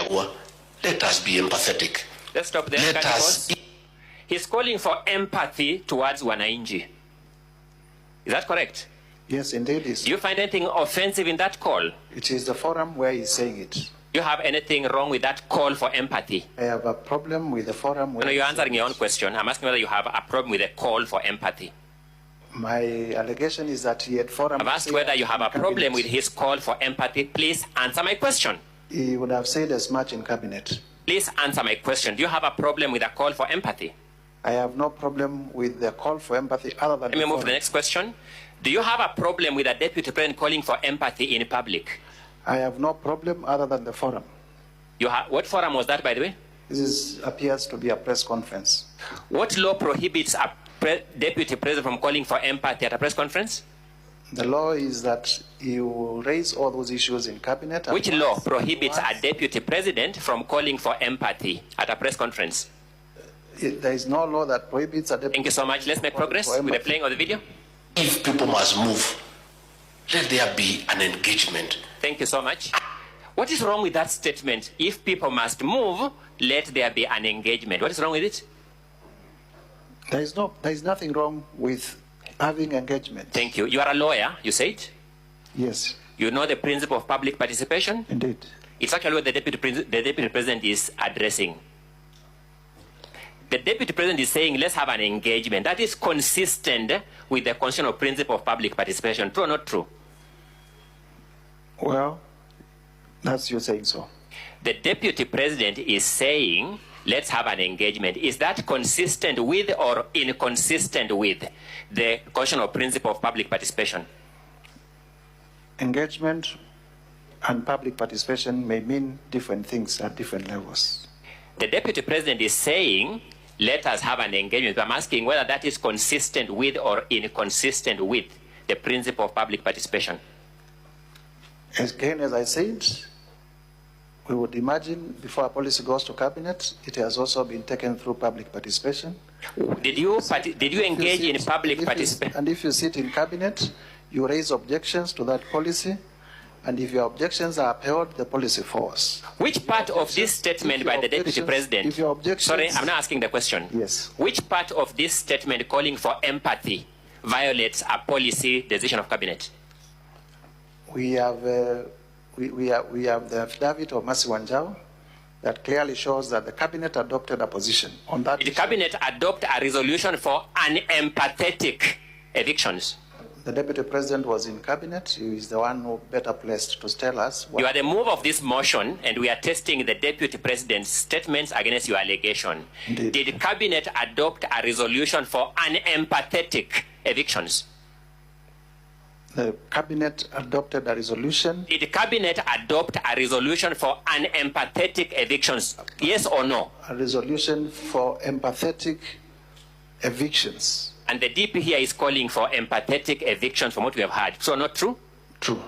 Gachagua, let us be empathetic. Let's stop there. He's calling for empathy towards Wanainji. Is that correct? Yes, indeed. Do you find anything offensive in that call? It is the forum where he's saying it. Do you have anything wrong with that call for empathy? I have a problem with the forum where... No, you're answering your own question. I'm asking whether you have a problem with the call for empathy. My allegation is that he had forum... I've asked whether you have a problem with his call for empathy. Please answer my question. He would have said as much in cabinet. Please answer my question. Do you have a problem with a call for empathy? I have no problem with the call for empathy other than... Let me move to the next question. Do you have a problem with a deputy president calling for empathy in public? I have no problem other than the forum. What forum was that, by the way? This appears to be a press conference. What law prohibits a deputy president from calling for empathy at a press conference? The law is that you raise all those issues in cabinet. Which law prohibits a deputy president from calling for empathy at a press conference? There is no law that prohibits a deputy... Thank you so much. Let's make progress with the playing of the video. If people must move, let there be an engagement. Thank you so much. What is wrong with that statement? If people must move, let there be an engagement. What is wrong with it? There is nothing wrong with having engagement. Thank you. You are a lawyer, you said? Yes. You know the principle of public participation? Indeed. It's actually what the deputy president is addressing. The deputy president is saying, let's have an engagement. That is consistent with the constitutional principle of public participation. True or not true? Well, that's you saying so. The deputy president is saying, let's have an engagement. Is that consistent with or inconsistent with the constitutional principle of public participation? Engagement and public participation may mean different things at different levels. The deputy president is saying, let us have an engagement. I'm asking whether that is consistent with or inconsistent with the principle of public participation. Again, as I said, we would imagine before a policy goes to cabinet, it has also been taken through public participation. Did you engage in public participation? And if you sit in cabinet, you raise objections to that policy, and if your objections are upheld, the policy falls. Which part of this statement by the deputy president? Sorry, I'm not asking the question. Yes. Which part of this statement calling for empathy violates a policy decision of cabinet? We have the affidavit of Mercy Wanjau that clearly shows that the cabinet adopted a position on that. Did the cabinet adopt a resolution for unempathetic evictions? The deputy president was in cabinet. He is the one who better placed to tell us. You are the move of this motion, and we are testing the deputy president's statements against your allegation. Indeed. Did the cabinet adopt a resolution for unempathetic evictions? The cabinet adopted a resolution. Did the cabinet adopt a resolution for unempathetic evictions? Yes or no? A resolution for empathetic evictions. And the DP here is calling for empathetic evictions from what we have heard. So not true? True.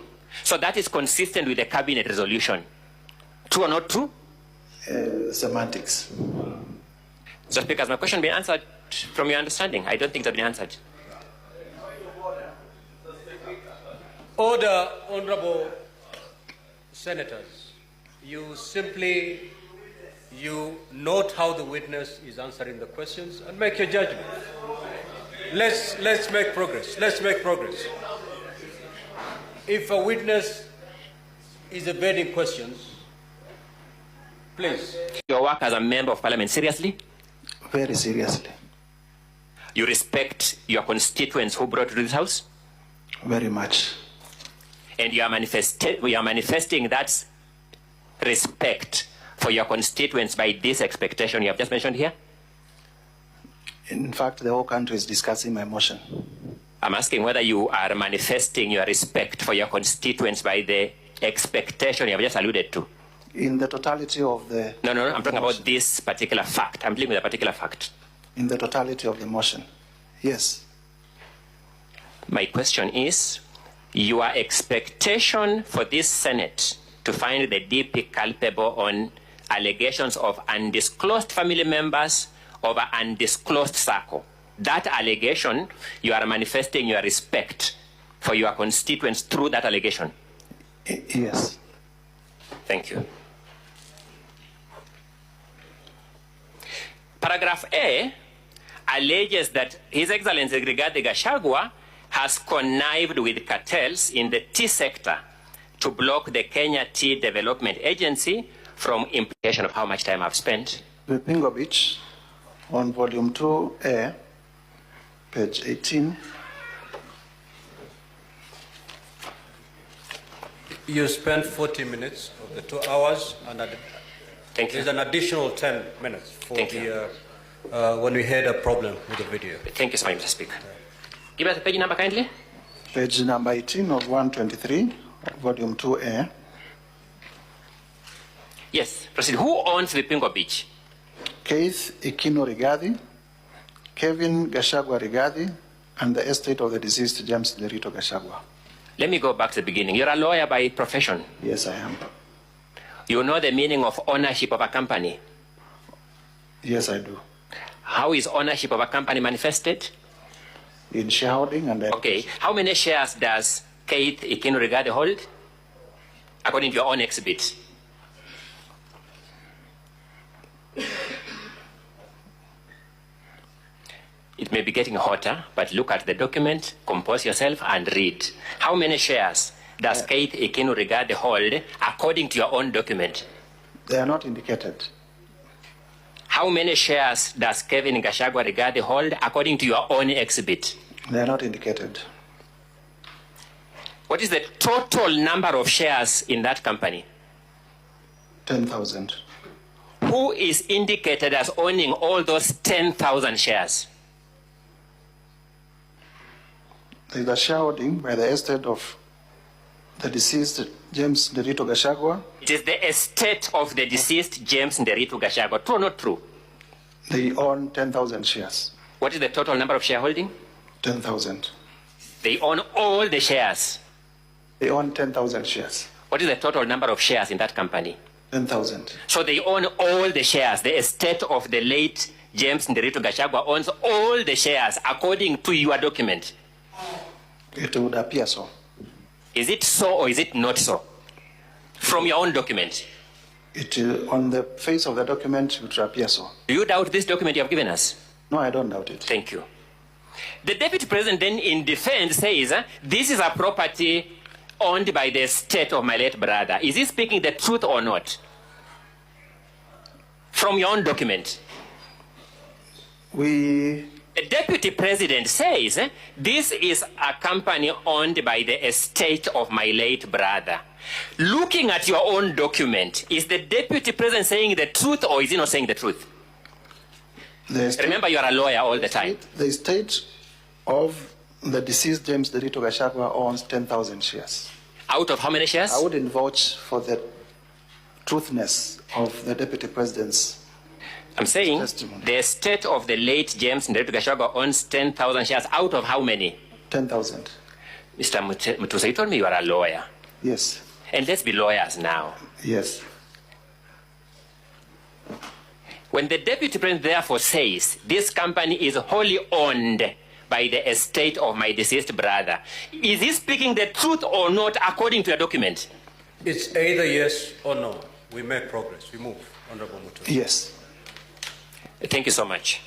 So that is consistent with the cabinet resolution. True or not true? Semantics. Just because my question been answered from your understanding. I don't think it's been answered. Order, honorable senators. You note how the witness is answering the questions and make your judgment. Let's make progress. Let's make progress. If a witness is evading questions, please. Your work as a member of parliament, seriously? Very seriously. You respect your constituents who brought you to this house? Very much. And you are manifesting that respect for your constituents by this expectation you have just mentioned here? In fact, the whole country is discussing my motion. I'm asking whether you are manifesting your respect for your constituents by the expectation you have just alluded to. In the totality of the... No, I'm talking about this particular fact. I'm dealing with a particular fact. In the totality of the motion, yes. My question is, your expectation for this Senate to find the DP culpable on allegations of undisclosed family members of an undisclosed circle. That allegation, you are manifesting your respect for your constituents through that allegation. Yes. Thank you. Paragraph A alleges that His Excellency Rigathi Gachagua has connived with cartels in the tea sector to block the Kenya Tea Development Agency from implication of how much time I've spent. Vipingo Beach, on volume 2A, page 18. You spent 40 minutes of the 2 hours, and Thank you. there's an additional 10 minutes for Thank you. when we had a problem with the video. Thank you so much, Mr. Speaker. Give us the page number kindly. Page number 18 of 123, volume 2A. Yes, proceed. Who owns Vipingo Beach? Keith Ikino Rigathi, Kevin Gachagua Rigathi, and the estate of the deceased James Derito Gachagua. Let me go back to the beginning. You're a lawyer by profession. Yes, I am. You know the meaning of ownership of a company. Yes, I do. How is ownership of a company manifested? In shareholding and Okay. How many shares does Keith Ikino Rigathi hold? According to your own exhibit. It may be getting hotter, but look at the document, compose yourself, and read. How many shares does Keith Ikino Rigathi hold according to your own document? They are not indicated. How many shares does Kevin Gachagua Rigathi hold according to your own exhibit? They are not indicated. What is the total number of shares in that company? 10,000. Who is indicated as owning all those 10,000 shares? There is a shareholding by the estate of the deceased James Derito Gachagua. It is the estate of the deceased James Derito Gachagua. True or not true? They own 10,000 shares. What is the total number of shareholding? 10,000. They own all the shares. They own 10,000 shares. What is the total number of shares in that company? 10,000. So they own all the shares. The estate of the late James Derito Gachagua owns all the shares according to your document. It would appear so. Is it so or is it not so? From your own document. On the face of the document, it would appear so. Do you doubt this document you have given us? No, I don't doubt it. Thank you. The deputy president then in defense says, this is a property owned by the estate of my late brother. Is he speaking the truth or not? From your own document. We The deputy president says, this is a company owned by the estate of my late brother. Looking at your own document, is the deputy president saying the truth or is he not saying the truth? Remember, you are a lawyer all the time. The estate of the deceased James Derito Gachagua owns 10,000 shares. Out of how many shares? I wouldn't vouch for the truthness of the deputy president's I'm saying testimony. the estate of the late James Derito Gachagua owns 10,000 shares. Out of how many? 10,000. Mr. Mutuse, you told me you are a lawyer. Yes. And let's be lawyers now. Yes. When the deputy president therefore says this company is wholly owned by the estate of my deceased brother, is he speaking the truth or not according to your document? It's either yes or no. We make progress. We move, Honorable Mutuse. Yes. Thank you so much.